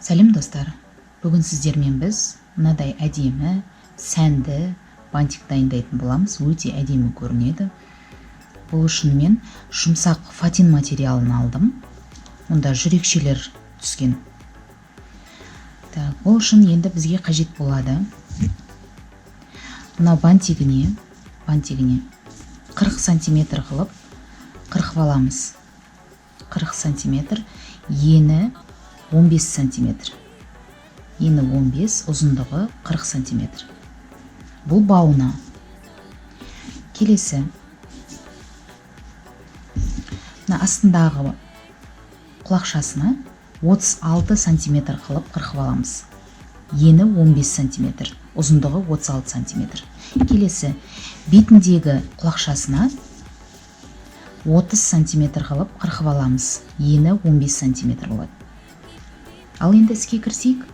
Сәлем достар, бүгін сіздермен біз мынадай әдемі, сәнді бантик дайындайтын боламыз. Өте әдемі көрінеді. Бұл үшін мен жұмсақ фатин материалын алдым. Онда жүрекшелер түскен. Бұл үшін енді бізге қажет болады. Мынау бантигіне 40 сантиметр қылып қырқып аламыз. 40 сантиметр, ені 15 сантиметр. Ені 15, ұзындығы 40 сантиметр. Бұл бауына. Келесі. Астындағы құлақшасына 36 сантиметр қылып қырқып аламыз. Ені 15 сантиметр, ұзындығы 36 сантиметр. Келесі. Бетіндегі құлақшасына 30 сантиметр қылып қырқып аламыз. Ені 15 сантиметр болады. Ал енді іске кірісейік.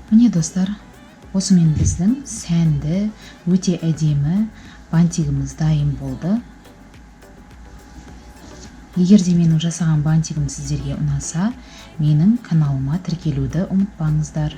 Міне достар, осымен біздің сәнді, өте әдемі бантигіміз дайын болды. Егер де менің жасаған бантигім сіздерге ұнаса, менің каналыма тіркелуді ұмытпаңыздар.